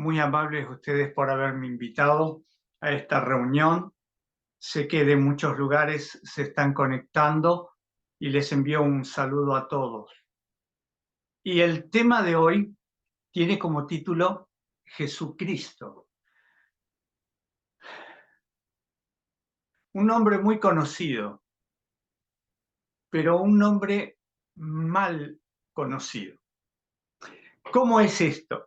Muy amables ustedes por haberme invitado a esta reunión. Sé que de muchos lugares se están conectando y les envío un saludo a todos. Y el tema de hoy tiene como título Jesucristo, un nombre muy conocido, pero un nombre mal conocido. ¿Cómo es esto?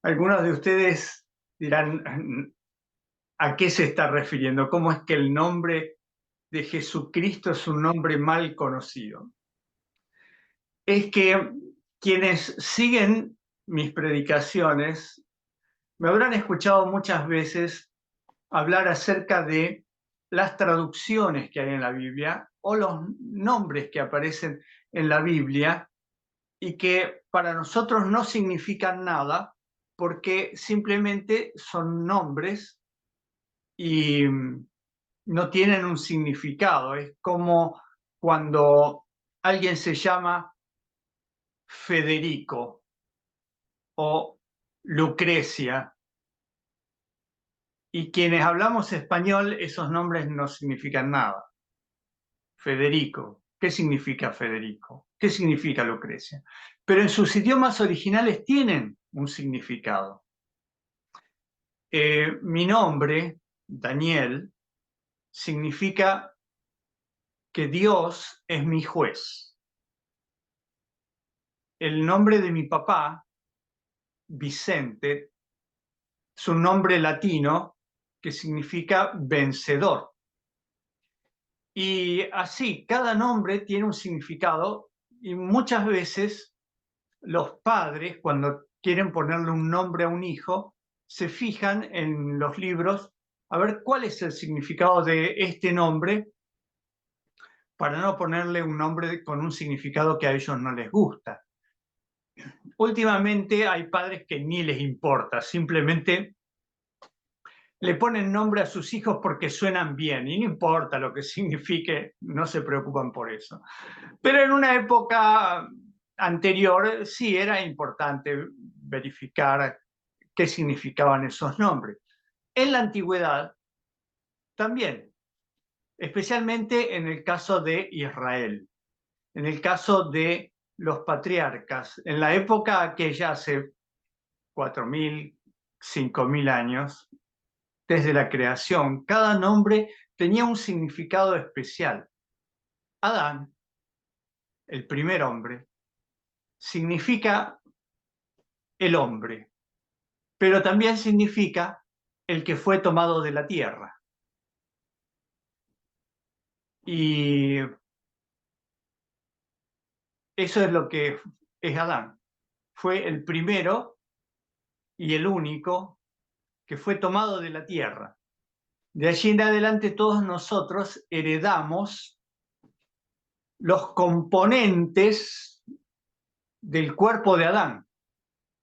Algunos de ustedes dirán, ¿a qué se está refiriendo? ¿Cómo es que el nombre de Jesucristo es un nombre mal conocido? Es que quienes siguen mis predicaciones me habrán escuchado muchas veces hablar acerca de las traducciones que hay en la Biblia o los nombres que aparecen en la Biblia y que para nosotros no significan nada porque simplemente son nombres y no tienen un significado. Es como cuando alguien se llama Federico o Lucrecia, y quienes hablamos español, esos nombres no significan nada. Federico, ¿qué significa Federico? ¿Qué significa Lucrecia? Pero en sus idiomas originales tienen un significado. Mi nombre, Daniel, significa que Dios es mi juez. El nombre de mi papá, Vicente, es un nombre latino que significa vencedor. Y así, cada nombre tiene un significado y muchas veces los padres, cuando quieren ponerle un nombre a un hijo, se fijan en los libros a ver cuál es el significado de este nombre para no ponerle un nombre con un significado que a ellos no les gusta. Últimamente hay padres que ni les importa, simplemente le ponen nombre a sus hijos porque suenan bien y no importa lo que signifique, no se preocupan por eso. Pero en una época anterior sí era importante verificar qué significaban esos nombres. En la antigüedad también, especialmente en el caso de Israel, en el caso de los patriarcas, en la época aquella hace 4.000, 5.000 años, desde la creación, cada nombre tenía un significado especial. Adán, el primer hombre, significa el hombre, pero también significa el que fue tomado de la tierra. Y eso es lo que es Adán. Fue el primero y el único que fue tomado de la tierra. De allí en adelante todos nosotros heredamos los componentes del cuerpo de Adán,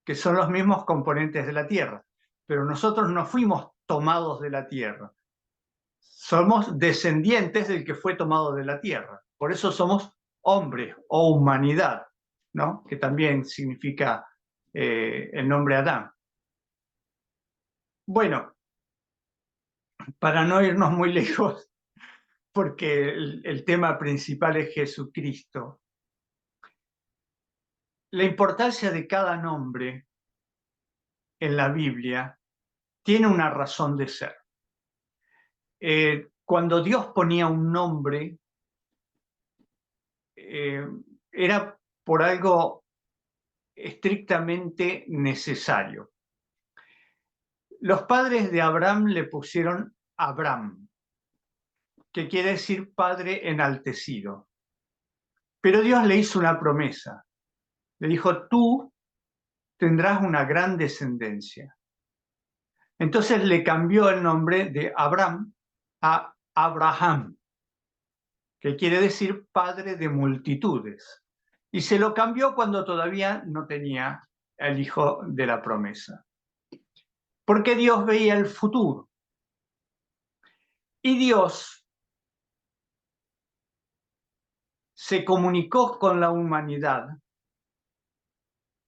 que son los mismos componentes de la tierra. Pero nosotros no fuimos tomados de la tierra. Somos descendientes del que fue tomado de la tierra. Por eso somos hombres o humanidad, ¿no? Que también significa el nombre Adán. Bueno, para no irnos muy lejos, porque el tema principal es Jesucristo, la importancia de cada nombre en la Biblia tiene una razón de ser. Cuando Dios ponía un nombre, eh, era por algo estrictamente necesario. Los padres de Abraham le pusieron Abram, que quiere decir padre enaltecido. Pero Dios le hizo una promesa. Le dijo, tú tendrás una gran descendencia. Entonces le cambió el nombre de Abram a Abraham, que quiere decir padre de multitudes. Y se lo cambió cuando todavía no tenía el hijo de la promesa. Porque Dios veía el futuro. Y Dios se comunicó con la humanidad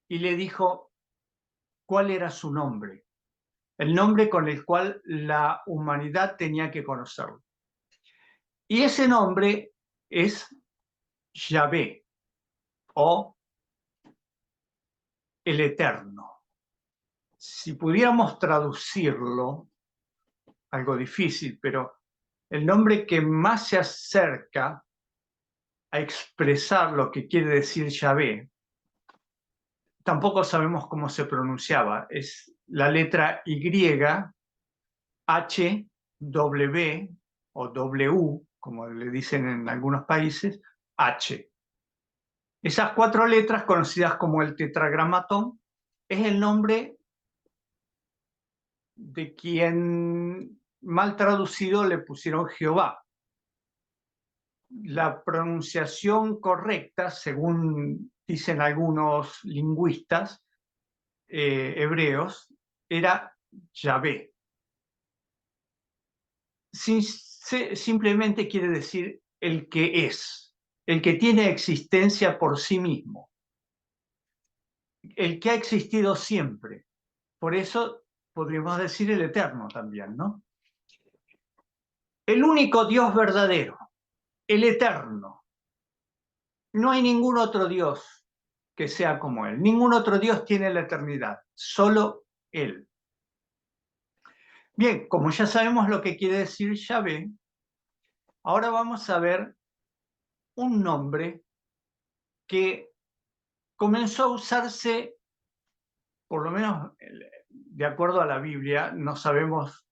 y le dijo, cuál era su nombre, el nombre con el cual la humanidad tenía que conocerlo. Y ese nombre es Yahvé o el Eterno. Si pudiéramos traducirlo, algo difícil, pero el nombre que más se acerca a expresar lo que quiere decir Yahvé, tampoco sabemos cómo se pronunciaba. Es la letra Y, H, W o W, como le dicen en algunos países, H. Esas 4 letras, conocidas como el tetragramatón, es el nombre de quien, mal traducido, le pusieron Jehová. La pronunciación correcta, según dicen algunos lingüistas hebreos, era Yahvé. Simplemente quiere decir el que es, el que tiene existencia por sí mismo, el que ha existido siempre. Por eso podríamos decir el eterno también, ¿no? El único Dios verdadero, el eterno. No hay ningún otro Dios que sea como Él. Ningún otro Dios tiene la eternidad, solo Él. Bien, como ya sabemos lo que quiere decir Yahvé, ahora vamos a ver un nombre que comenzó a usarse, por lo menos de acuerdo a la Biblia, no sabemos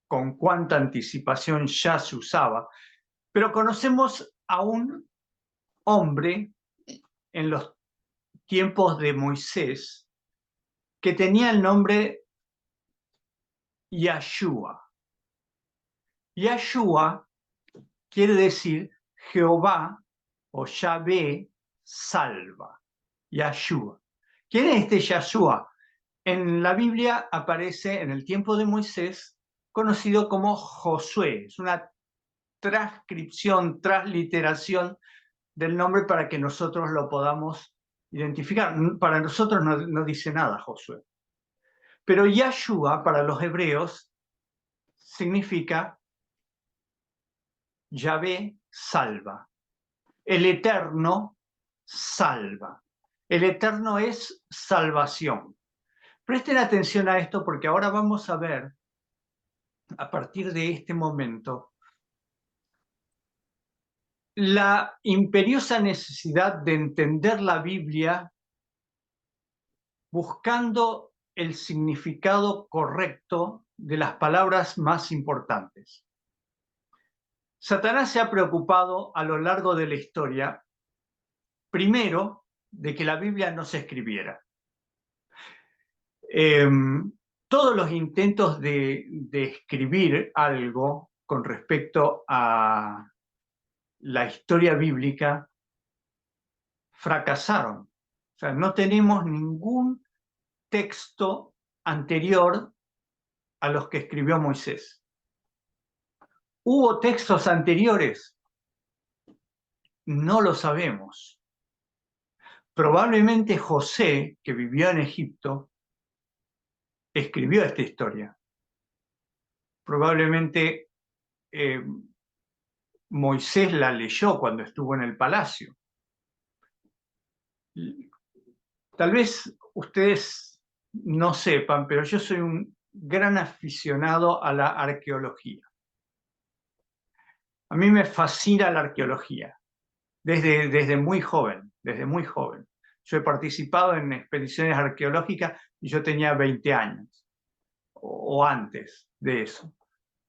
con cuánta anticipación ya se usaba, pero conocemos a un hombre en los tiempos de Moisés que tenía el nombre Yahshua. Yahshua quiere decir Jehová o Yahvé salva. Yahshua. ¿Quién es este Yahshua? En la Biblia aparece en el tiempo de Moisés conocido como Josué. Es una transcripción, transliteración del nombre para que nosotros lo podamos identificar. Para nosotros no dice nada Josué. Pero Yahshua para los hebreos significa Yahvé salva. El Eterno salva. El Eterno es salvación. Presten atención a esto porque ahora vamos a ver, a partir de este momento, la imperiosa necesidad de entender la Biblia buscando el significado correcto de las palabras más importantes. Satanás se ha preocupado a lo largo de la historia, primero, de que la Biblia no se escribiera. Todos los intentos de escribir algo con respecto a la historia bíblica fracasaron. O sea, no tenemos ningún texto anterior a los que escribió Moisés. ¿Hubo textos anteriores? No lo sabemos. Probablemente José, que vivió en Egipto, escribió esta historia. Probablemente Moisés la leyó cuando estuvo en el palacio. Tal vez ustedes no sepan, pero yo soy un gran aficionado a la arqueología. A mí me fascina la arqueología, desde muy joven, desde muy joven. Yo he participado en expediciones arqueológicas y yo tenía 20 años, o antes de eso.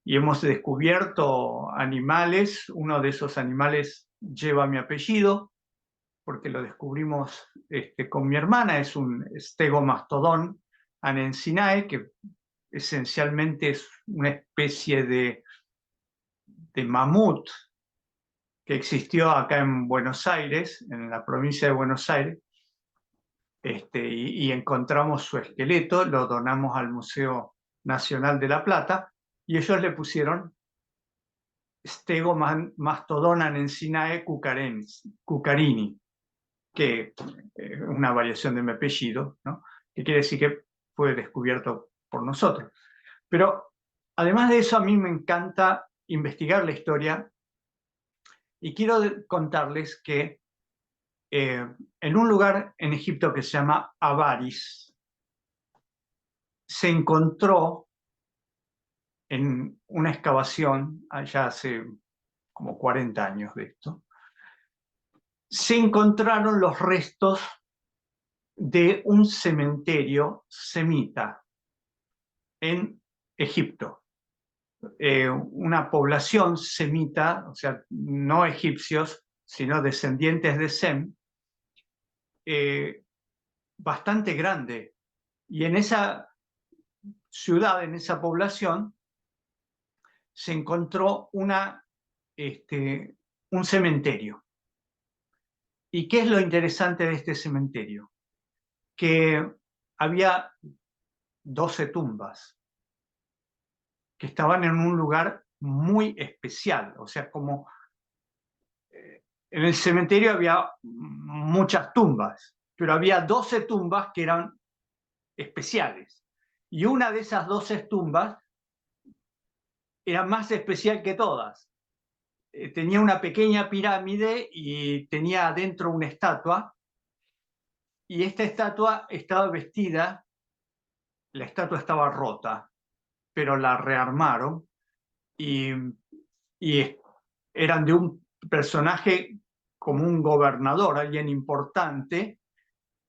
Y hemos descubierto animales, uno de esos animales lleva mi apellido, porque lo descubrimos con mi hermana, es un Stegomastodon anensinae, que esencialmente es una especie de mamut que existió acá en Buenos Aires, en la provincia de Buenos Aires, y encontramos su esqueleto, lo donamos al Museo Nacional de La Plata, y ellos le pusieron Stegomastodon anensinae cucarini, que es una variación de mi apellido, ¿no? Que quiere decir que fue descubierto por nosotros. Pero además de eso, a mí me encanta investigar la historia y quiero contarles que en un lugar en Egipto que se llama Avaris, se encontró en una excavación, allá hace como 40 años de esto, se encontraron los restos de un cementerio semita en Egipto. Una población semita, o sea, no egipcios, sino descendientes de Sem, bastante grande. Y en esa ciudad, en esa población, se encontró un cementerio. ¿Y qué es lo interesante de este cementerio? Que había 12 tumbas que estaban en un lugar muy especial, o sea, como en el cementerio había muchas tumbas, pero había 12 tumbas que eran especiales. Y una de esas 12 tumbas era más especial que todas. Tenía una pequeña pirámide y tenía adentro una estatua, y esta estatua estaba vestida, la estatua estaba rota, pero la rearmaron y, y eran de un personaje como un gobernador, alguien importante,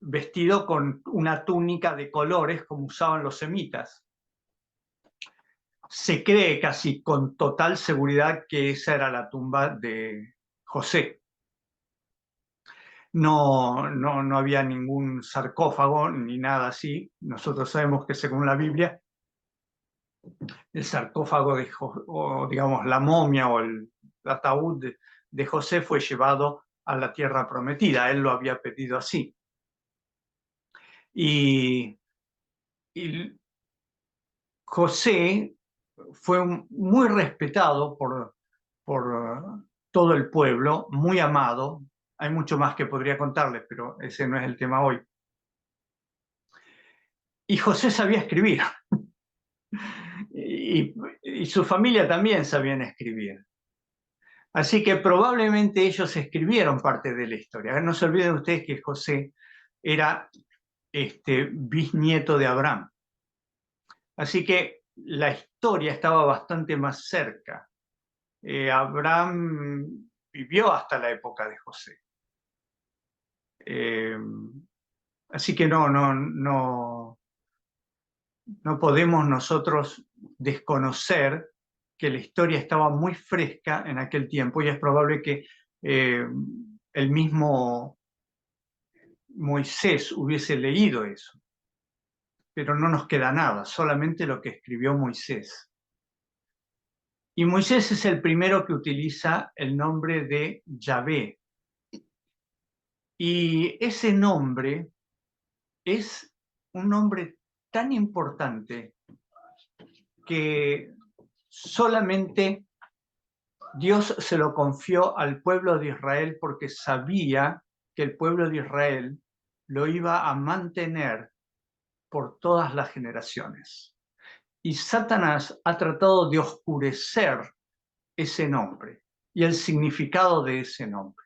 vestido con una túnica de colores como usaban los semitas. Se cree casi con total seguridad que esa era la tumba de José. No había ningún sarcófago ni nada así. Nosotros sabemos que según la Biblia, el sarcófago o digamos la momia o el ataúd de José fue llevado a la tierra prometida. Él lo había pedido así. Y José fue muy respetado por todo el pueblo, muy amado. Hay mucho más que podría contarles, pero ese no es el tema hoy. Y José sabía escribir. Y su familia también sabían escribir. Así que probablemente ellos escribieron parte de la historia. No se olviden ustedes que José era bisnieto de Abraham. Así que la historia estaba bastante más cerca. Abraham vivió hasta la época de José. Así que no podemos nosotros desconocer que la historia estaba muy fresca en aquel tiempo y es probable que el mismo Moisés hubiese leído eso. Pero no nos queda nada, solamente lo que escribió Moisés. Y Moisés es el primero que utiliza el nombre de Yahvé. Y ese nombre es un nombre tan importante que solamente Dios se lo confió al pueblo de Israel porque sabía que el pueblo de Israel lo iba a mantener por todas las generaciones. Y Satanás ha tratado de oscurecer ese nombre y el significado de ese nombre.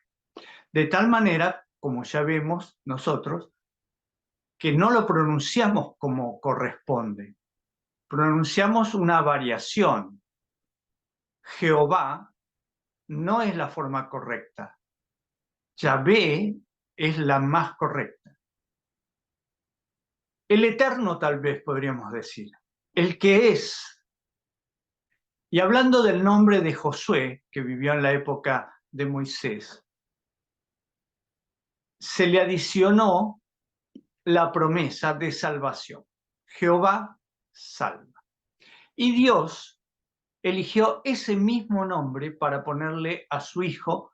De tal manera, como ya vemos nosotros, que no lo pronunciamos como corresponde. Pronunciamos una variación. Jehová no es la forma correcta. Yahvé es la más correcta. El eterno, tal vez podríamos decir. El que es. Y hablando del nombre de Josué, que vivió en la época de Moisés, se le adicionó la promesa de salvación. Jehová salva. Y Dios eligió ese mismo nombre para ponerle a su hijo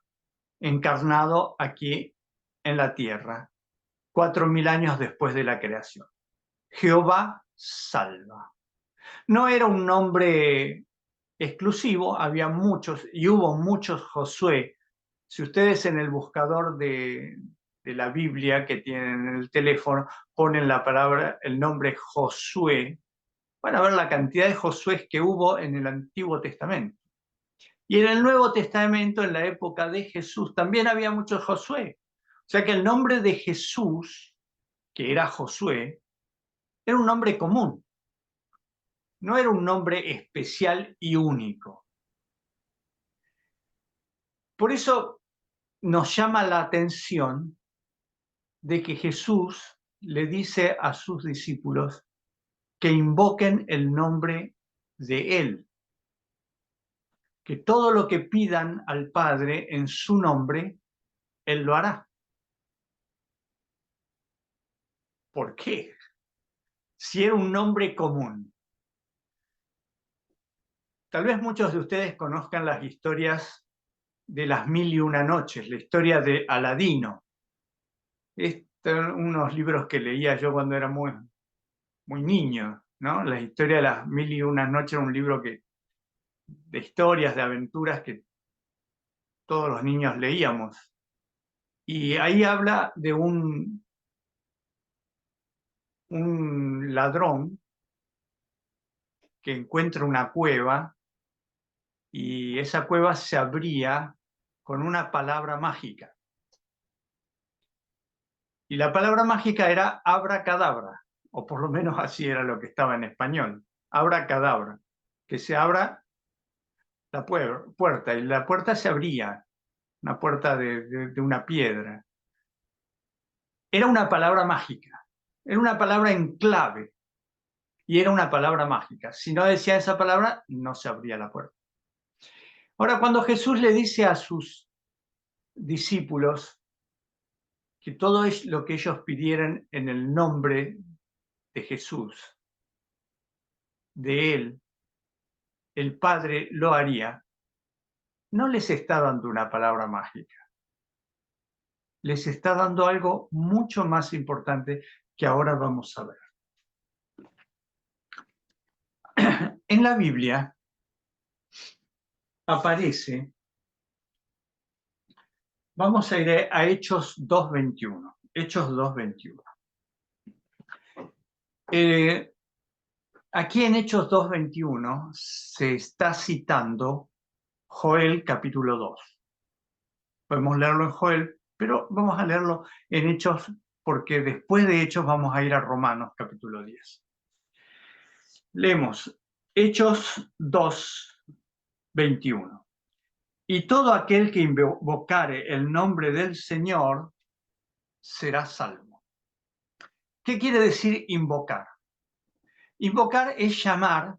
encarnado aquí en la tierra, 4000 años después de la creación. Jehová salva. No era un nombre exclusivo, había muchos y hubo muchos Josué. Si ustedes en el buscador de de la Biblia que tienen en el teléfono, ponen el nombre Josué, van a ver la cantidad de Josués que hubo en el Antiguo Testamento. Y en el Nuevo Testamento, en la época de Jesús, también había muchos Josué. O sea que el nombre de Jesús, que era Josué, era un nombre común. No era un nombre especial y único. Por eso nos llama la atención de que Jesús le dice a sus discípulos que invoquen el nombre de Él, que todo lo que pidan al Padre en su nombre, Él lo hará. ¿Por qué? Si era un nombre común. Tal vez muchos de ustedes conozcan las historias de las 1001 noches, la historia de Aladino. Unos libros que leía yo cuando era muy niño, ¿no? La historia de las 1001 noches era un libro de historias, de aventuras que todos los niños leíamos. Y ahí habla de un ladrón que encuentra una cueva y esa cueva se abría con una palabra mágica. Y la palabra mágica era abracadabra, o por lo menos así era lo que estaba en español, abracadabra, que se abra la puerta, y la puerta se abría, una puerta de una piedra. Era una palabra mágica, era una palabra en clave, y era una palabra mágica. Si no decía esa palabra, no se abría la puerta. Ahora, cuando Jesús le dice a sus discípulos que todo es lo que ellos pidieran en el nombre de Jesús, de Él, el Padre lo haría, no les está dando una palabra mágica. Les está dando algo mucho más importante que ahora vamos a ver. En la Biblia aparece, vamos a ir a Hechos 2:21. Hechos 2:21. Aquí en Hechos 2:21 se está citando Joel capítulo 2. Podemos leerlo en Joel, pero vamos a leerlo en Hechos porque después de Hechos vamos a ir a Romanos capítulo 10. Leemos Hechos 2:21. Y todo aquel que invocare el nombre del Señor será salvo. ¿Qué quiere decir invocar? Invocar es llamar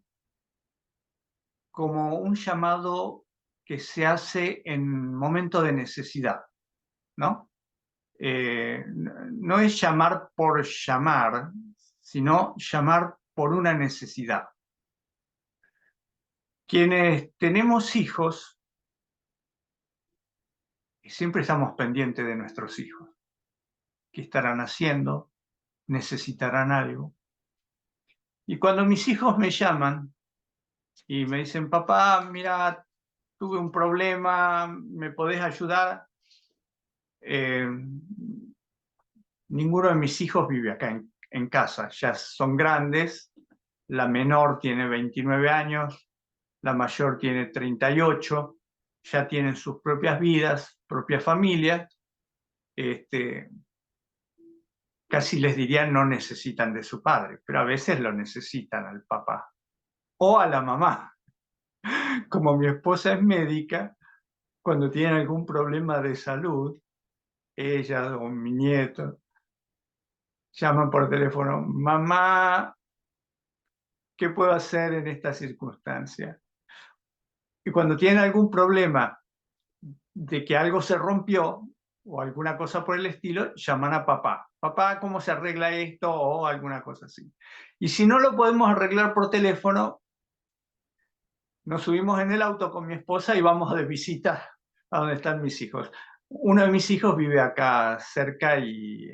como un llamado que se hace en momento de necesidad, ¿no? No es llamar por llamar, sino llamar por una necesidad. Quienes tenemos hijos, y siempre estamos pendientes de nuestros hijos, qué estarán haciendo, necesitarán algo. Y cuando mis hijos me llaman y me dicen, papá, mira, tuve un problema, ¿me podés ayudar? Ninguno de mis hijos vive acá en casa, ya son grandes, la menor tiene 29 años, la mayor tiene 38, ya tienen sus propias vidas, propias familias, casi les diría no necesitan de su padre, pero a veces lo necesitan al papá o a la mamá. Como mi esposa es médica, cuando tienen algún problema de salud, ella o mi nieto llaman por teléfono, mamá, ¿qué puedo hacer en esta circunstancia? Y cuando tienen algún problema de que algo se rompió o alguna cosa por el estilo, llaman a papá. Papá, ¿cómo se arregla esto? O alguna cosa así. Y si no lo podemos arreglar por teléfono, nos subimos en el auto con mi esposa y vamos de visita a donde están mis hijos. Uno de mis hijos vive acá cerca y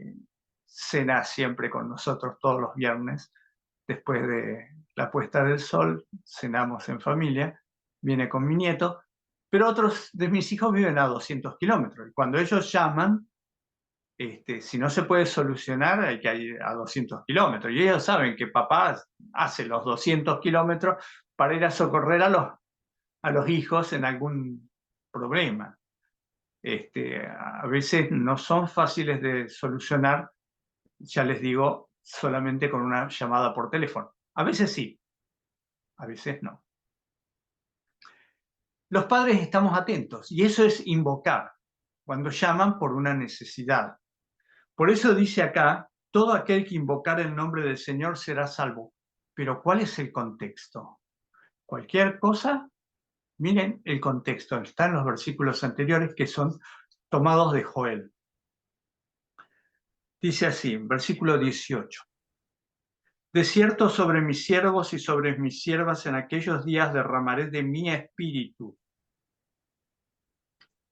cena siempre con nosotros todos los viernes. Después de la puesta del sol, cenamos en familia, viene con mi nieto, pero otros de mis hijos viven a 200 kilómetros. Y cuando ellos llaman, Si no se puede solucionar, hay que ir a 200 kilómetros. Y ellos saben que papá hace los 200 kilómetros para ir a socorrer a los hijos en algún problema. A veces no son fáciles de solucionar, ya les digo, solamente con una llamada por teléfono. A veces sí, a veces no. Los padres estamos atentos y eso es invocar, cuando llaman por una necesidad. Por eso dice acá, todo aquel que invocar el nombre del Señor será salvo. Pero ¿cuál es el contexto? Cualquier cosa, miren el contexto, está en los versículos anteriores que son tomados de Joel. Dice así, versículo 18. De cierto sobre mis siervos y sobre mis siervas en aquellos días derramaré de mi espíritu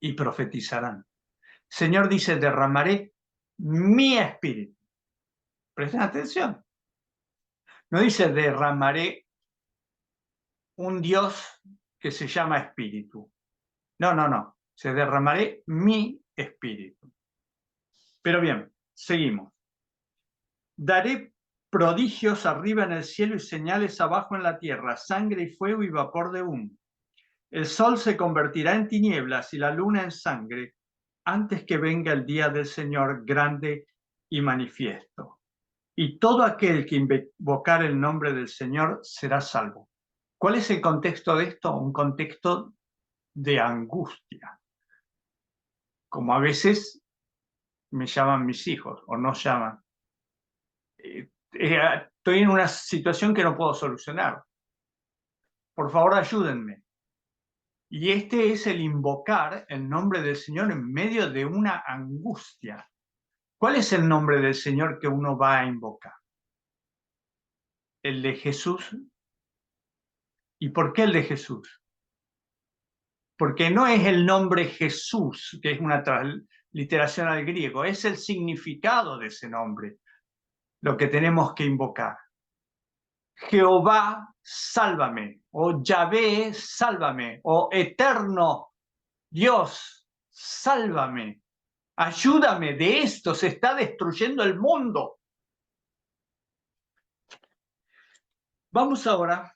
y profetizarán. Señor dice, derramaré mi espíritu. Presten atención. No dice derramaré un Dios que se llama espíritu. No, no, no. Se derramaré mi espíritu. Pero bien, seguimos. Daré prodigios arriba en el cielo y señales abajo en la tierra, sangre y fuego y vapor de humo. El sol se convertirá en tinieblas y la luna en sangre antes que venga el día del Señor grande y manifiesto. Y todo aquel que invocar el nombre del Señor será salvo. ¿Cuál es el contexto de esto? Un contexto de angustia. Como a veces me llaman mis hijos o no llaman. Estoy en una situación que no puedo solucionar. Por favor, ayúdenme. Y este es el invocar el nombre del Señor en medio de una angustia. ¿Cuál es el nombre del Señor que uno va a invocar? El de Jesús. ¿Y por qué el de Jesús? Porque no es el nombre Jesús, que es una transliteración al griego, es el significado de ese nombre lo que tenemos que invocar. Jehová, sálvame, o Yahvé, sálvame, o eterno Dios, sálvame, ayúdame, de esto se está destruyendo el mundo. Vamos ahora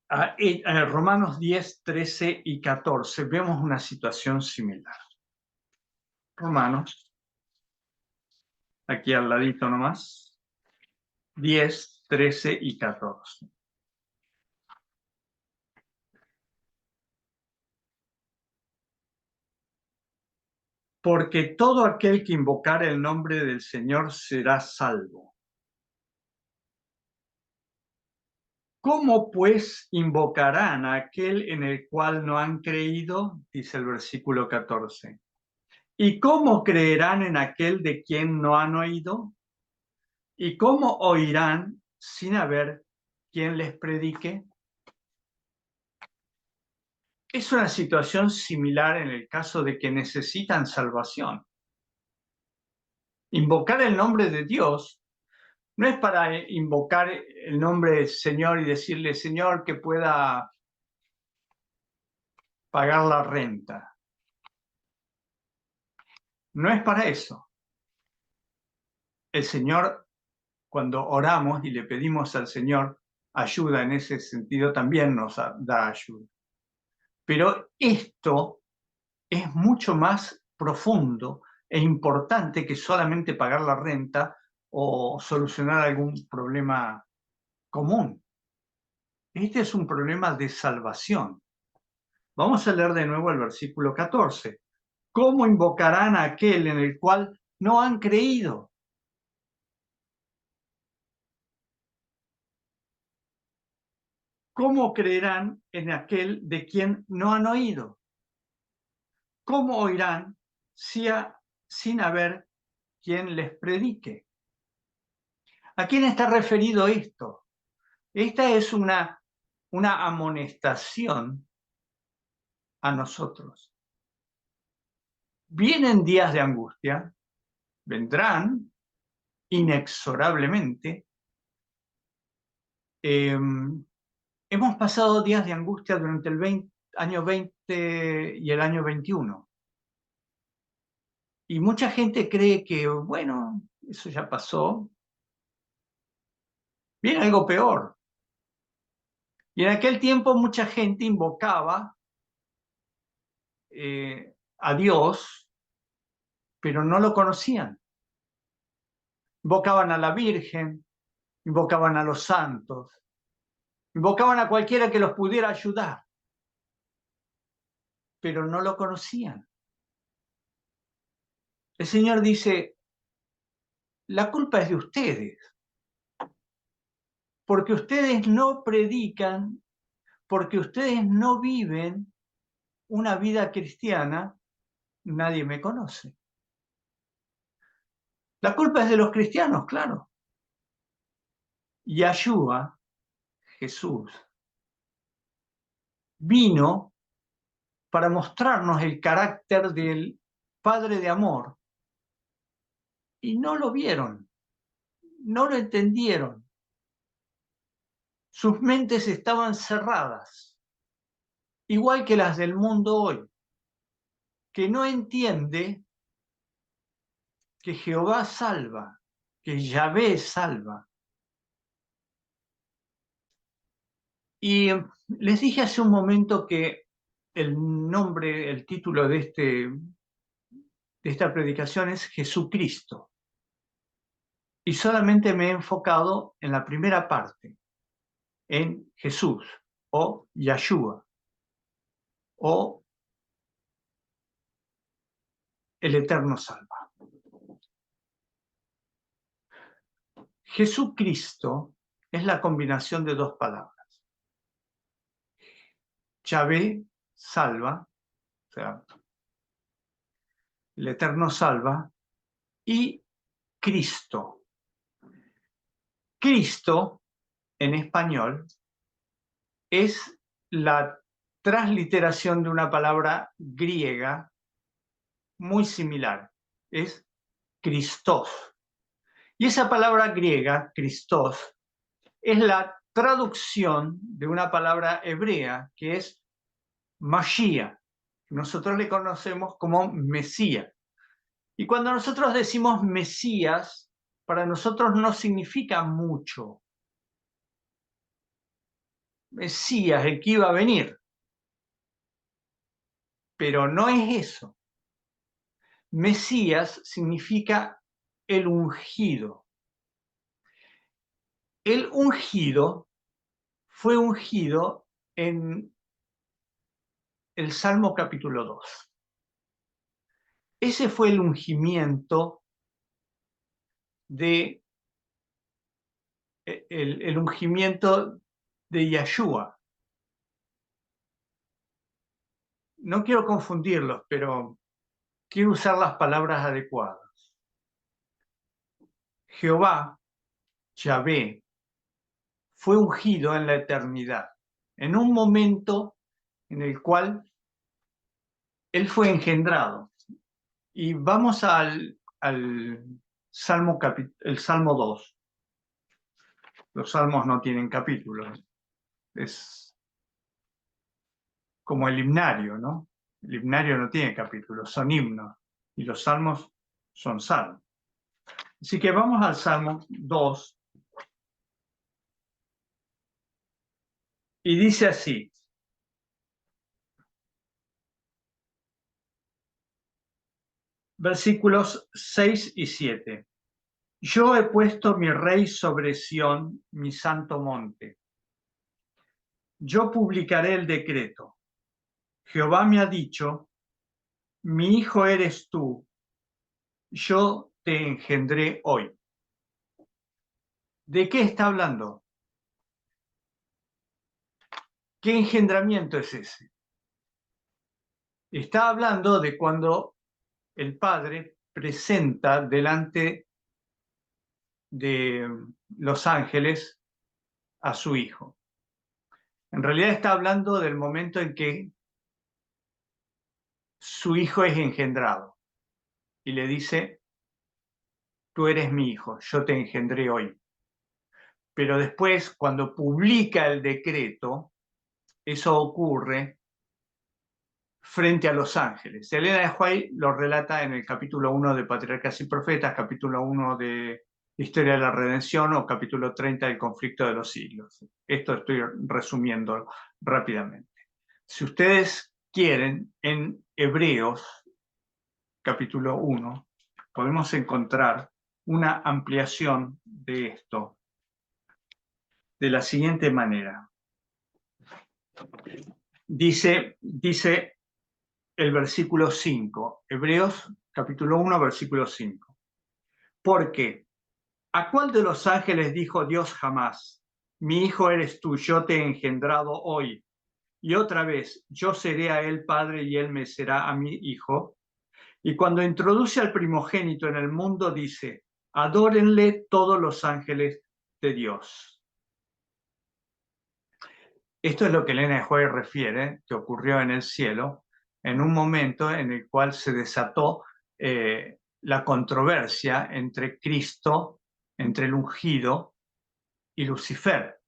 a Romanos 10, 13 y 14. Vemos una situación similar. Romanos, aquí al ladito nomás, 10, 13 y 14. Porque todo aquel que invocare el nombre del Señor será salvo. ¿Cómo pues invocarán a aquel en el cual no han creído? Dice el versículo 14. ¿Y cómo creerán en aquel de quien no han oído? ¿Y cómo oirán sin haber quien les predique? Es una situación similar en el caso de que necesitan salvación. Invocar el nombre de Dios no es para invocar el nombre del Señor y decirle, Señor, que pueda pagar la renta. No es para eso. El Señor, cuando oramos y le pedimos al Señor ayuda en ese sentido, también nos da ayuda. Pero esto es mucho más profundo e importante que solamente pagar la renta o solucionar algún problema común. Este es un problema de salvación. Vamos a leer de nuevo el versículo 14. ¿Cómo invocarán a aquel en el cual no han creído? ¿Cómo creerán en aquel de quien no han oído? ¿Cómo oirán sin haber quien les predique? ¿A quién está referido esto? Esta es una amonestación a nosotros. Vienen días de angustia, vendrán inexorablemente. Hemos pasado días de angustia durante el año 20 y el año 21. Y mucha gente cree que, bueno, eso ya pasó, viene algo peor. Y en aquel tiempo mucha gente invocaba a Dios, pero no lo conocían. Invocaban a la Virgen, invocaban a los santos, invocaban a cualquiera que los pudiera ayudar, pero no lo conocían. El Señor dice, la culpa es de ustedes, porque ustedes no predican, porque ustedes no viven una vida cristiana, nadie me conoce. La culpa es de los cristianos, claro. Yahshua, Jesús, vino para mostrarnos el carácter del Padre de amor y no lo vieron, no lo entendieron. Sus mentes estaban cerradas, igual que las del mundo hoy, que no entiende que Jehová salva, que Yahvé salva. Y les dije hace un momento que el nombre, el título de esta predicación es Jesucristo. Y solamente me he enfocado en la primera parte, en Jesús o Yahshua o el Eterno Salva. Jesucristo es la combinación de dos palabras. Yahvé salva, o sea, el Eterno Salva, y Cristo. Cristo, en español, es la transliteración de una palabra griega muy similar. Es Christos. Y esa palabra griega, Christos, es la traducción de una palabra hebrea que es Mashiach. Nosotros le conocemos como Mesías. Y cuando nosotros decimos Mesías, para nosotros no significa mucho. Mesías, el que iba a venir. Pero no es eso. Mesías significa el ungido. El ungido fue ungido en el Salmo capítulo 2. Ese fue el ungimiento el ungimiento de Yahshua. No quiero confundirlos, pero quiero usar las palabras adecuadas. Jehová, Yahvé, fue ungido en la eternidad, en un momento en el cual él fue engendrado. Y vamos al Salmo, el Salmo 2. Los salmos no tienen capítulos. Es como el himnario, ¿no? El himnario no tiene capítulos, son himnos. Y los salmos son salmos. Así que vamos al Salmo 2. Y dice así. Versículos 6 y 7. Yo he puesto mi rey sobre Sión, mi santo monte. Yo publicaré el decreto. Jehová me ha dicho, mi hijo eres tú, yo te engendré hoy. ¿De qué está hablando? ¿Qué engendramiento es ese? Está hablando de cuando el padre presenta delante de los ángeles a su hijo. En realidad está hablando del momento en que su hijo es engendrado y le dice, tú eres mi hijo, yo te engendré hoy. Pero después, cuando publica el decreto, eso ocurre frente a los ángeles. Elena de White lo relata en el capítulo 1 de Patriarcas y Profetas, capítulo 1 de Historia de la Redención o capítulo 30 del Conflicto de los Siglos. Esto estoy resumiendo rápidamente. Si ustedes quieren, en Hebreos, capítulo 1, podemos encontrar una ampliación de esto de la siguiente manera. Dice el versículo 5, Hebreos capítulo 1, versículo 5. Porque, ¿a cuál de los ángeles dijo Dios jamás? Mi hijo eres tú, yo te he engendrado hoy. Y otra vez, yo seré a él padre y él me será a mi hijo. Y cuando introduce al primogénito en el mundo, dice, adórenle todos los ángeles de Dios. Esto es lo que Elena de White refiere, que ocurrió en el cielo, en un momento en el cual se desató la controversia entre Cristo, entre el ungido y Lucifer.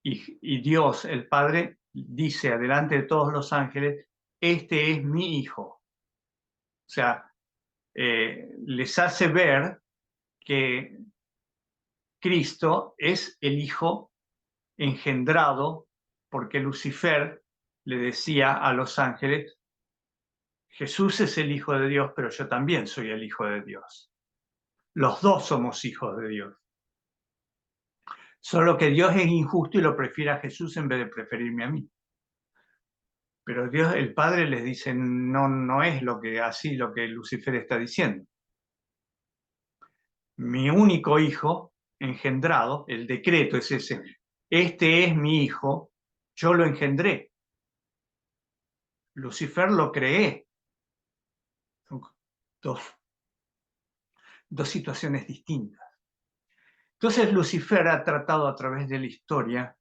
Y Dios, el Padre, dice adelante de todos los ángeles, este es mi hijo. O sea, les hace ver que Cristo es el hijo engendrado, porque Lucifer le decía a los ángeles, Jesús es el Hijo de Dios, pero yo también soy el Hijo de Dios. Los dos somos hijos de Dios. Solo que Dios es injusto y lo prefiere a Jesús en vez de preferirme a mí. Pero Dios, el Padre, les dice, no, no es así lo que Lucifer está diciendo. Mi único hijo engendrado, el decreto es ese, este es mi hijo, yo lo engendré. Lucifer lo creé. Son dos situaciones distintas. Entonces Lucifer ha tratado a través de la historia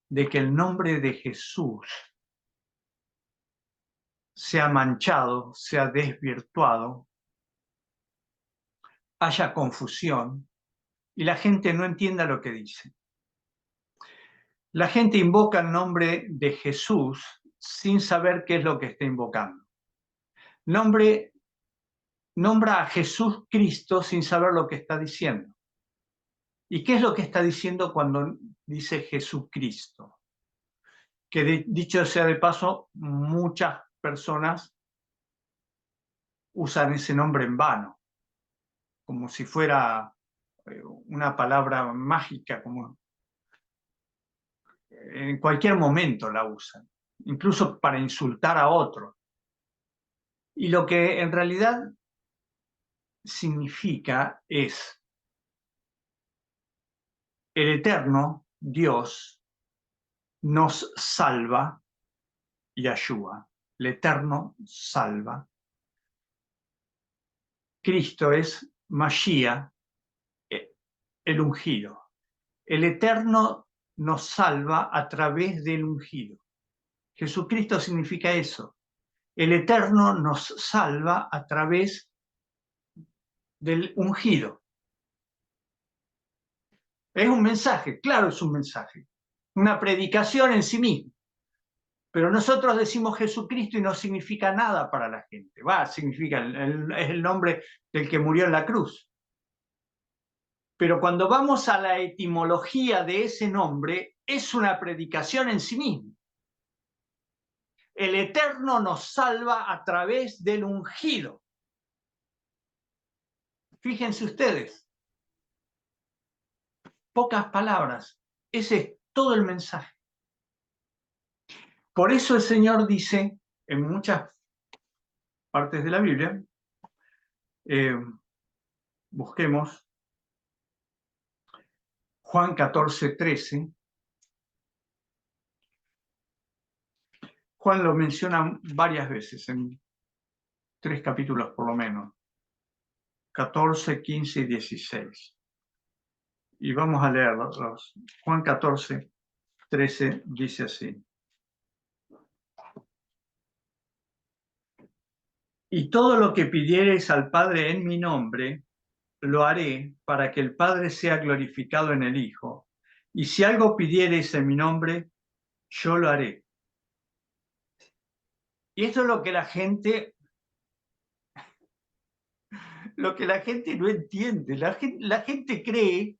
de que el nombre de Jesús sea manchado, sea desvirtuado, haya confusión y la gente no entienda lo que dice. La gente invoca el nombre de Jesús sin saber qué es lo que está invocando. Nombra a Jesús Cristo sin saber lo que está diciendo. ¿Y qué es lo que está diciendo cuando dice Jesucristo? Que dicho sea de paso, muchas personas usan ese nombre en vano, como si fuera una palabra mágica, como en cualquier momento la usan, incluso para insultar a otro. Y lo que en realidad significa es el eterno Dios nos salva y ayuda. El eterno salva. Cristo es Mashiach, el ungido. El eterno nos salva a través del ungido. Jesucristo significa eso. El eterno nos salva a través del ungido. Es un mensaje, claro, es un mensaje. Una predicación en sí misma. Pero nosotros decimos Jesucristo y no significa nada para la gente. Significa, es el nombre del que murió en la cruz. Pero cuando vamos a la etimología de ese nombre, es una predicación en sí misma. El Eterno nos salva a través del ungido. Fíjense ustedes, pocas palabras, ese es todo el mensaje. Por eso el Señor dice en muchas partes de la Biblia, busquemos Juan 14:13. Juan lo menciona varias veces, en 3 capítulos por lo menos, 14, 15 y 16. Y vamos a leerlos. Juan 14:13 dice así. Y todo lo que pidiereis al Padre en mi nombre, lo haré para que el Padre sea glorificado en el Hijo. Y si algo pidiereis en mi nombre, yo lo haré. Y esto es lo que la gente no entiende. La gente cree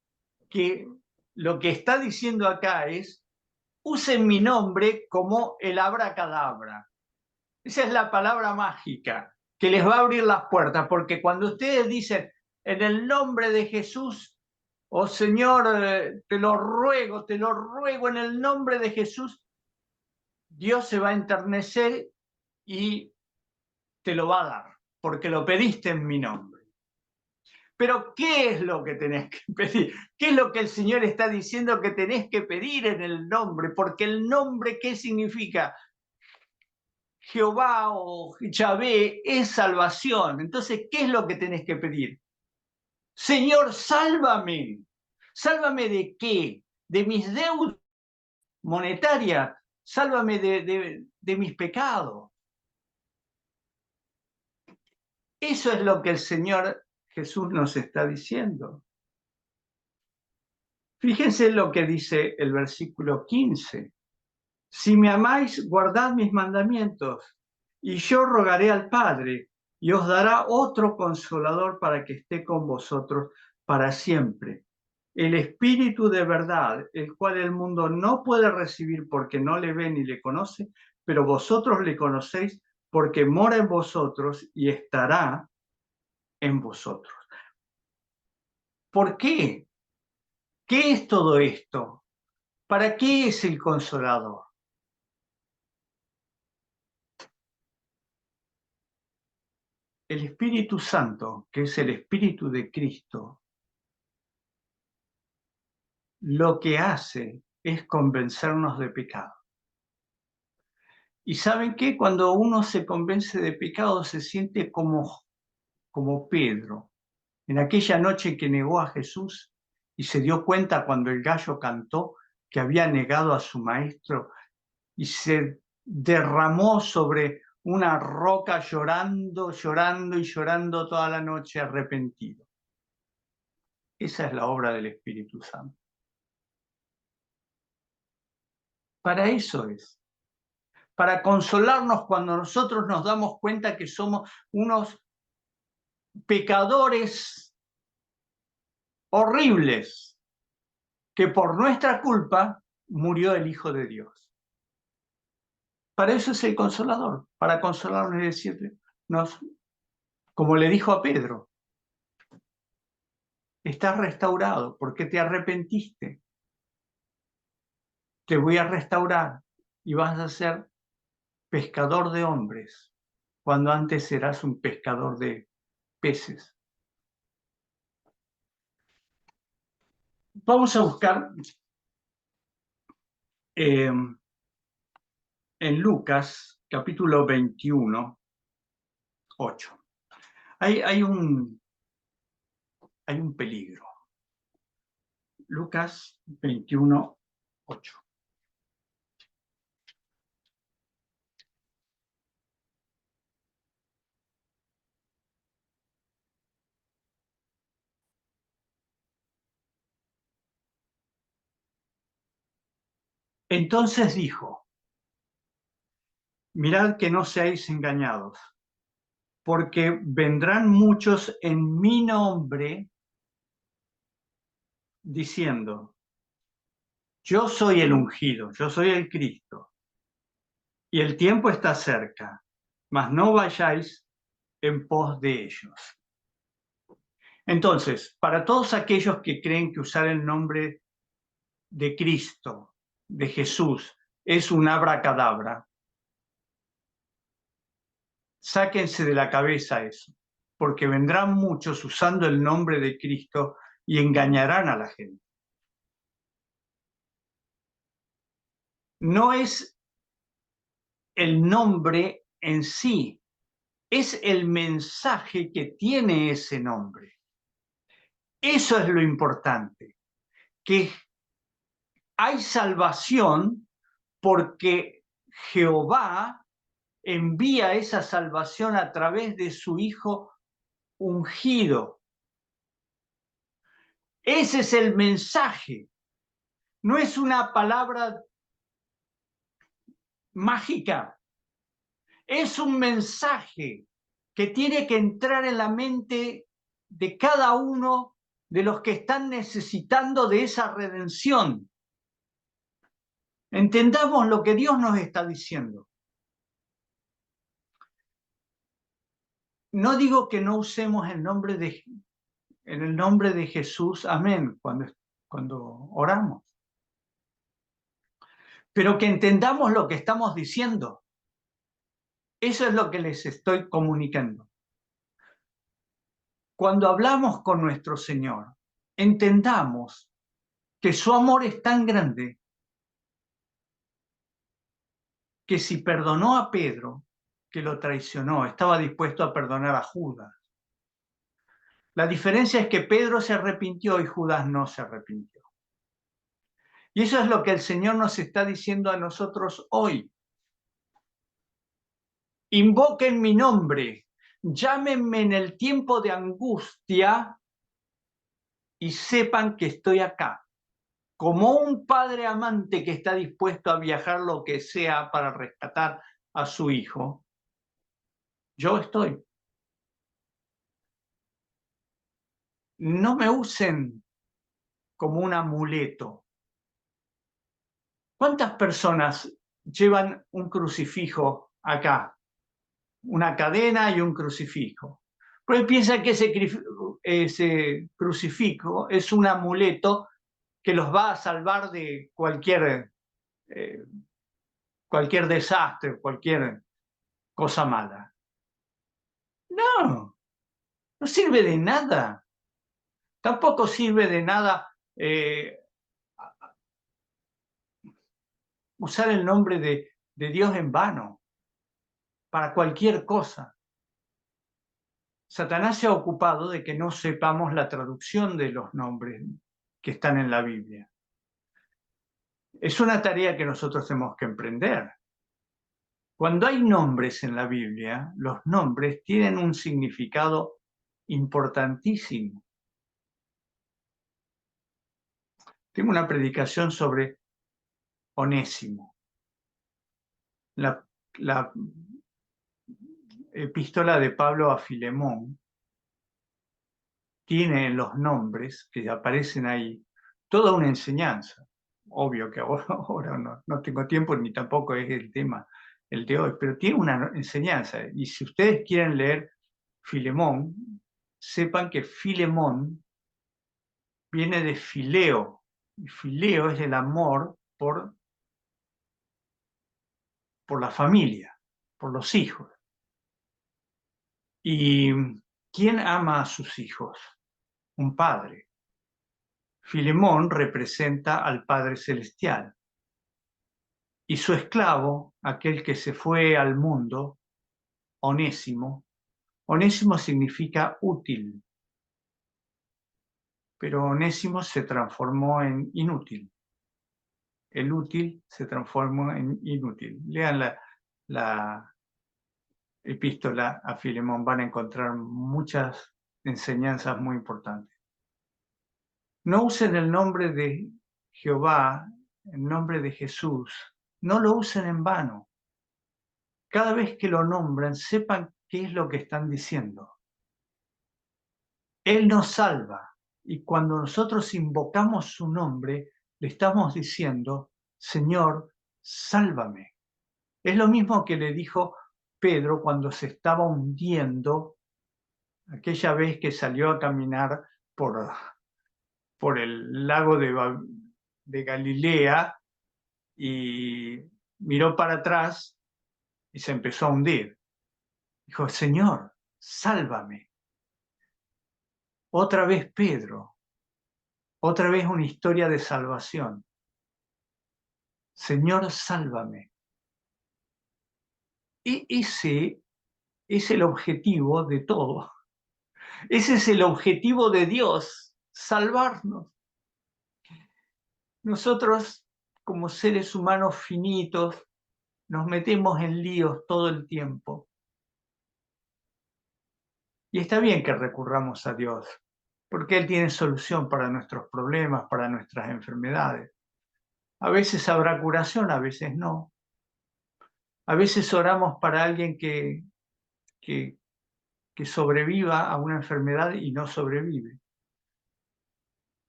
que lo que está diciendo acá es: usen mi nombre como el abracadabra. Esa es la palabra mágica que les va a abrir las puertas, porque cuando ustedes dicen en el nombre de Jesús, oh Señor, te lo ruego en el nombre de Jesús, Dios se va a enternecer y te lo va a dar, porque lo pediste en mi nombre. Pero ¿qué es lo que tenés que pedir? ¿Qué es lo que el Señor está diciendo que tenés que pedir en el nombre? Porque el nombre, ¿qué significa? Jehová o Yahvé es salvación. Entonces, ¿qué es lo que tenés que pedir? Señor, sálvame. ¿Sálvame de qué? ¿De mis deudas monetarias? Sálvame de mis pecados. Eso es lo que el Señor Jesús nos está diciendo. Fíjense lo que dice el versículo 15. Si me amáis, guardad mis mandamientos, y yo rogaré al Padre, y os dará otro consolador para que esté con vosotros para siempre. El Espíritu de verdad, el cual el mundo no puede recibir porque no le ve ni le conoce, pero vosotros le conocéis porque mora en vosotros y estará en vosotros. ¿Por qué? ¿Qué es todo esto? ¿Para qué es el consolador? El Espíritu Santo, que es el Espíritu de Cristo, lo que hace es convencernos de pecado. ¿Y saben qué? Cuando uno se convence de pecado se siente como Pedro, en aquella noche que negó a Jesús y se dio cuenta cuando el gallo cantó que había negado a su maestro y se derramó sobre una roca llorando, llorando y llorando toda la noche arrepentido. Esa es la obra del Espíritu Santo. Para eso es. Para consolarnos cuando nosotros nos damos cuenta que somos unos pecadores horribles, que por nuestra culpa murió el Hijo de Dios. Para eso es el consolador, para consolarnos y decirnos, como le dijo a Pedro, estás restaurado porque te arrepentiste. Te voy a restaurar y vas a ser pescador de hombres, cuando antes eras un pescador de peces. Vamos a buscar en Lucas, capítulo 21, 8. Hay un peligro. Lucas 21, 8. Entonces dijo, mirad que no seáis engañados, porque vendrán muchos en mi nombre diciendo, yo soy el ungido, yo soy el Cristo, y el tiempo está cerca, mas no vayáis en pos de ellos. Entonces, para todos aquellos que creen que usar el nombre de Cristo, de Jesús, es un abracadabra, sáquense de la cabeza eso, porque vendrán muchos usando el nombre de Cristo y engañarán a la gente. No es el nombre en sí, es el mensaje que tiene ese nombre. Eso es lo importante, que hay salvación porque Jehová envía esa salvación a través de su Hijo ungido. Ese es el mensaje. No es una palabra mágica. Es un mensaje que tiene que entrar en la mente de cada uno de los que están necesitando de esa redención. Entendamos lo que Dios nos está diciendo. No digo que no usemos en el nombre de Jesús, amén, cuando oramos. Pero que entendamos lo que estamos diciendo. Eso es lo que les estoy comunicando. Cuando hablamos con nuestro Señor, entendamos que su amor es tan grande que si perdonó a Pedro, que lo traicionó, estaba dispuesto a perdonar a Judas. La diferencia es que Pedro se arrepintió y Judas no se arrepintió. Y eso es lo que el Señor nos está diciendo a nosotros hoy. Invoquen mi nombre, llámenme en el tiempo de angustia y sepan que estoy acá. Como un padre amante que está dispuesto a viajar lo que sea para rescatar a su hijo, yo estoy. No me usen como un amuleto. ¿Cuántas personas llevan un crucifijo acá? Una cadena y un crucifijo. Pero piensan que ese crucifijo es un amuleto que los va a salvar de eh, cualquier desastre, cualquier cosa mala. No, no sirve de nada. Tampoco sirve de nada usar el nombre de Dios en vano para cualquier cosa. Satanás se ha ocupado de que no sepamos la traducción de los nombres que están en la Biblia. Es una tarea que nosotros tenemos que emprender. Cuando hay nombres en la Biblia, los nombres tienen un significado importantísimo. Tengo una predicación sobre Onésimo. La epístola de Pablo a Filemón tiene en los nombres que aparecen ahí toda una enseñanza. Obvio que ahora no tengo tiempo ni tampoco es el tema el de hoy, pero tiene una enseñanza. Y si ustedes quieren leer Filemón, sepan que Filemón viene de fileo. Y fileo es el amor por la familia, por los hijos. ¿Y quién ama a sus hijos? Un padre. Filemón representa al Padre Celestial. Y su esclavo, aquel que se fue al mundo, Onésimo. Onésimo significa útil, pero Onésimo se transformó en inútil. El útil se transformó en inútil. Lean la epístola a Filemón, van a encontrar muchas enseñanzas muy importantes. No usen el nombre de Jehová, el nombre de Jesús, no lo usen en vano. Cada vez que lo nombran, sepan qué es lo que están diciendo. Él nos salva y cuando nosotros invocamos su nombre, le estamos diciendo, Señor, sálvame. Es lo mismo que le dijo Pedro cuando se estaba hundiendo, aquella vez que salió a caminar por el lago de Galilea y miró para atrás y se empezó a hundir. Dijo, Señor, sálvame. Otra vez Pedro, otra vez una historia de salvación. Señor, sálvame. Y ese es el objetivo de todo. Ese es el objetivo de Dios, salvarnos. Nosotros, como seres humanos finitos, nos metemos en líos todo el tiempo. Y está bien que recurramos a Dios, porque Él tiene solución para nuestros problemas, para nuestras enfermedades. A veces habrá curación, a veces no. A veces oramos para alguien que, que sobreviva a una enfermedad y no sobrevive.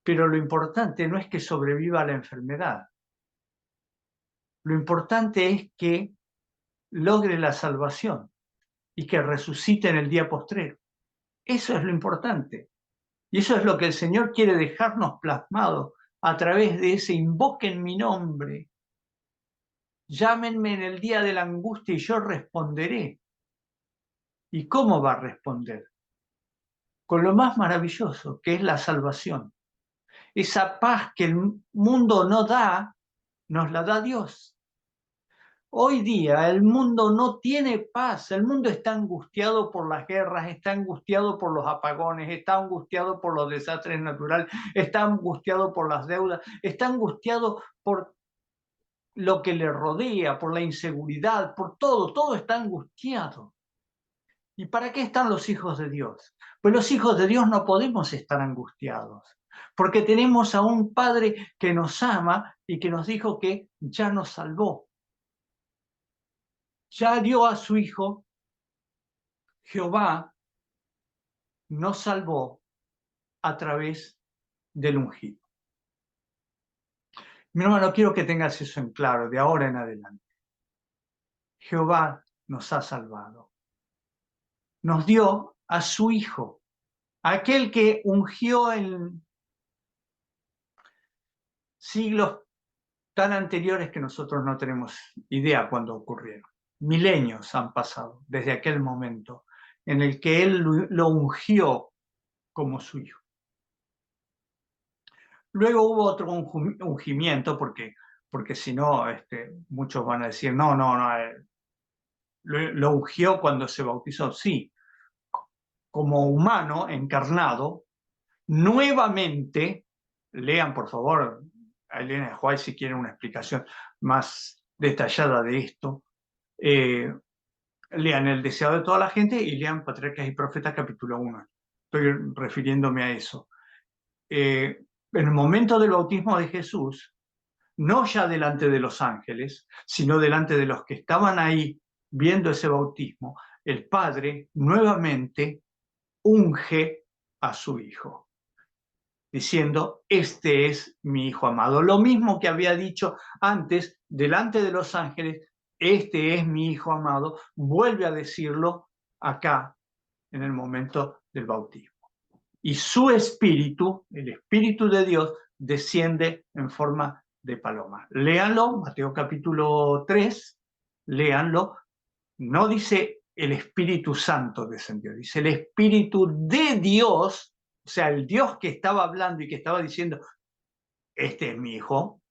Pero lo importante no es que sobreviva a la enfermedad. Lo importante es que logre la salvación y que resucite en el día postrero. Eso es lo importante. Y eso es lo que el Señor quiere dejarnos plasmado a través de ese invoquen mi nombre. Llámenme en el día de la angustia y yo responderé. ¿Y cómo va a responder? Con lo más maravilloso, que es la salvación. Esa paz que el mundo no da, nos la da Dios. Hoy día el mundo no tiene paz, el mundo está angustiado por las guerras, está angustiado por los apagones, está angustiado por los desastres naturales, está angustiado por las deudas, está angustiado por lo que le rodea, por la inseguridad, por todo, todo está angustiado. ¿Y para qué están los hijos de Dios? Pues los hijos de Dios no podemos estar angustiados, porque tenemos a un Padre que nos ama y que nos dijo que ya nos salvó. Ya dio a su Hijo, Jehová nos salvó a través del ungido. Mi hermano, quiero que tengas eso en claro de ahora en adelante. Jehová nos ha salvado. Nos dio a su Hijo, aquel que ungió en siglos tan anteriores que nosotros no tenemos idea cuándo ocurrieron. Milenios han pasado desde aquel momento en el que Él lo ungió como su Hijo. Luego hubo otro ungimiento, porque si no, muchos van a decir, no, lo ungió cuando se bautizó. Sí, como humano encarnado, nuevamente, lean por favor a Elena de White si quieren una explicación más detallada de esto, lean El deseado de toda la gente y lean Patriarcas y Profetas capítulo 1. Estoy refiriéndome a eso. En el momento del bautismo de Jesús, no ya delante de los ángeles, sino delante de los que estaban ahí viendo ese bautismo, el Padre nuevamente unge a su Hijo, diciendo, este es mi Hijo amado. Lo mismo que había dicho antes delante de los ángeles, este es mi Hijo amado, vuelve a decirlo acá en el momento del bautismo. Y su espíritu, el Espíritu de Dios, desciende en forma de paloma. Léanlo, Mateo capítulo 3, léanlo. No dice el Espíritu Santo descendió, dice el Espíritu de Dios, o sea, el Dios que estaba hablando y que estaba diciendo, este es mi Hijo,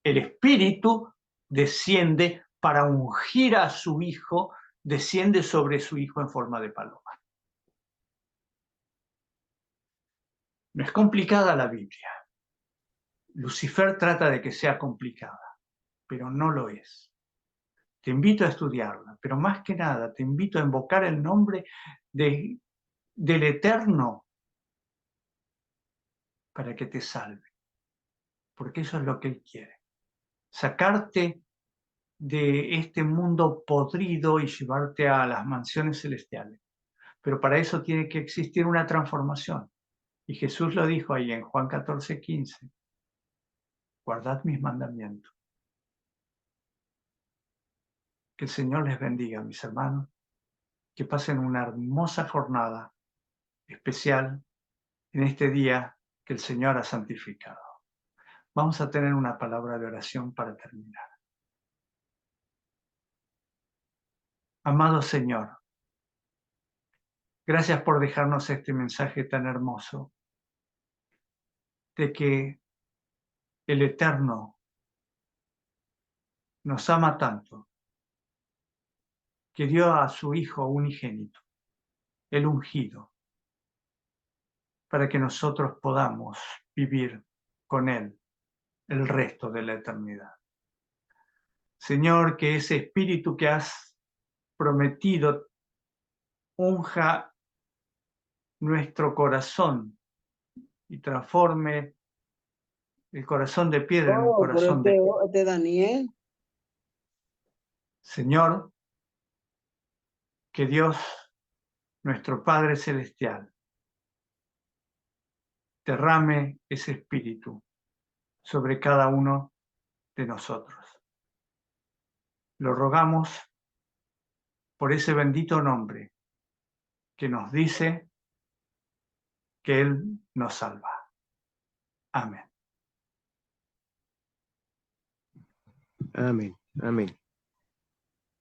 el Espíritu desciende para ungir a su Hijo, desciende sobre su Hijo en forma de paloma. No es complicada la Biblia. Lucifer trata de que sea complicada, pero no lo es. Te invito a estudiarla, pero más que nada te invito a invocar el nombre del Eterno para que te salve, porque eso es lo que Él quiere. Sacarte de este mundo podrido y llevarte a las mansiones celestiales. Pero para eso tiene que existir una transformación. Y Jesús lo dijo ahí en Juan 14:15. Guardad mis mandamientos. Que el Señor les bendiga, mis hermanos. Que pasen una hermosa jornada especial en este día que el Señor ha santificado. Vamos a tener una palabra de oración para terminar. Amado Señor, gracias por dejarnos este mensaje tan hermoso de que el Eterno nos ama tanto que dio a su Hijo unigénito, el ungido, para que nosotros podamos vivir con Él el resto de la eternidad. Señor, que ese espíritu que has prometido unja nuestro corazón y transforme el corazón de piedra en un Oh, pero corazón de... este Daniel. Señor, que Dios, nuestro Padre Celestial, derrame ese espíritu sobre cada uno de nosotros. Lo rogamos por ese bendito nombre que nos dice que Él nos salva. Amén. Amén. Amén.